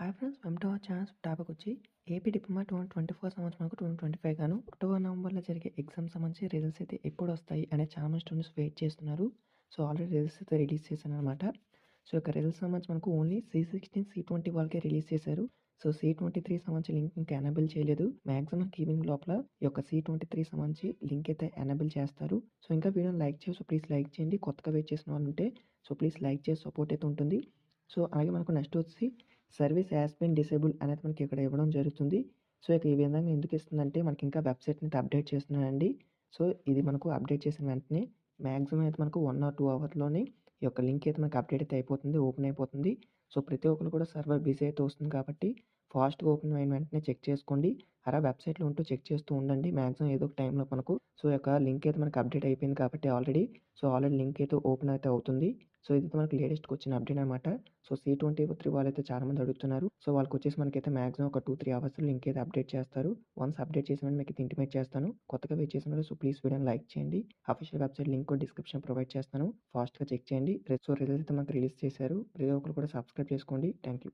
Hi friends, welcome to our channel. Topic వచ్చి AP diploma 2024 సంవత్సరానికి 2025 గాను అక్టోబర్ నవంబర్లో జరిగే ఎగ్జామ్ సంబంధించి రిజల్ట్స్ అయితే ఎప్పుడు వస్తాయి అనే చాలా మంది స్టూడెంట్స్ వెయిట్ చేస్తున్నారు. సో ఆల్రెడీ రిజల్ట్స్ అయితే రిలీజ్ చేశాను అనమాట. సో ఇక రిజల్ట్స్ సంబంధించి మనకు ఓన్లీ C16 C20 వాళ్ళకే రిలీజ్ చేశారు. సో C23 సంబంధించి లింక్ ఇంకా ఎనేబుల్ చేయలేదు. మ్యాక్సిమం ఈవినింగ్ లోపల ఈ యొక్క C23 సంబంధించి లింక్ అయితే ఎనేబుల్ చేస్తారు. సో ఇంకా వీడియోని లైక్ చేసి సో ప్లీజ్ లైక్ చేయండి. కొత్తగా వెయిట్ చేసిన వాళ్ళు ఉంటే సో ప్లీజ్ లైక్ చేసి సపోర్ట్ అయితే ఉంటుంది. సో అలాగే మనకు నెక్స్ట్ వచ్చి సర్వీస్ హ్యాస్ బీన్ డిసేబుల్ అనేది మనకి ఇక్కడ ఇవ్వడం జరుగుతుంది. సో ఇక ఈ విధంగా ఎందుకు ఇస్తుందంటే మనకి ఇంకా వెబ్సైట్ని అప్డేట్ చేస్తున్నానండి. సో ఇది మనకు అప్డేట్ చేసిన వెంటనే మ్యాక్సిమం అయితే మనకు 1 or 2 అవర్లోనే ఈ యొక్క లింక్ అయితే మనకు అప్డేట్ అయితే అయిపోతుంది, ఓపెన్ అయిపోతుంది. సో ప్రతి ఒక్కరు కూడా సర్వర్ బిజీ అయితే వస్తుంది కాబట్టి ఫాస్ట్గా ఓపెన్ అయిన వెంటనే చెక్ చేసుకోండి. అలా వెబ్సైట్లో ఉంటూ చెక్ చేస్తూ ఉండండి. మ్యాక్సిమం ఏదో ఒక టైంలో మనకు సో యొక్క లింక్ అయితే మనకు అప్డేట్ అయిపోయింది కాబట్టి ఆల్రెడీ లింక్ అయితే ఓపెన్ అయితే అవుతుంది. సో ఇది మనకు లేటెస్ట్‌గా వచ్చిన అప్డేట్ అనమాట. సో C23 వాళ్ళైతే చాలామంది అడుగుతున్నారు. సో వాళ్ళకొచ్చేసి మనకైతే మాక్సిమం ఒక 2, 3 అవర్స్‌లో లింక్ అయితే అప్డేట్ చేస్తారు. వన్స్ అప్డేట్ చేసిన వెంటనే మీకైతే ఇంటిమేట్ చేస్తాను. కొత్తగా వెయిట్ చేస్తున్నారు. సో ప్లీజ్ వీడియోని లైక్ చేయండి. అఫీషియల్ వెబ్సైట్ లింక్ కూడా డిస్క్రిప్షన్ ప్రొవైడ్ చేస్తాను. ఫాస్ట్‌గా చెక్ చేయండి. సో రిజల్ట్ అయితే మనకు రిలీజ్ చేశారు. ప్రతి ఒక్కరు కూడా సబ్స్క్రైబ్ చేసుకోండి. Thank you.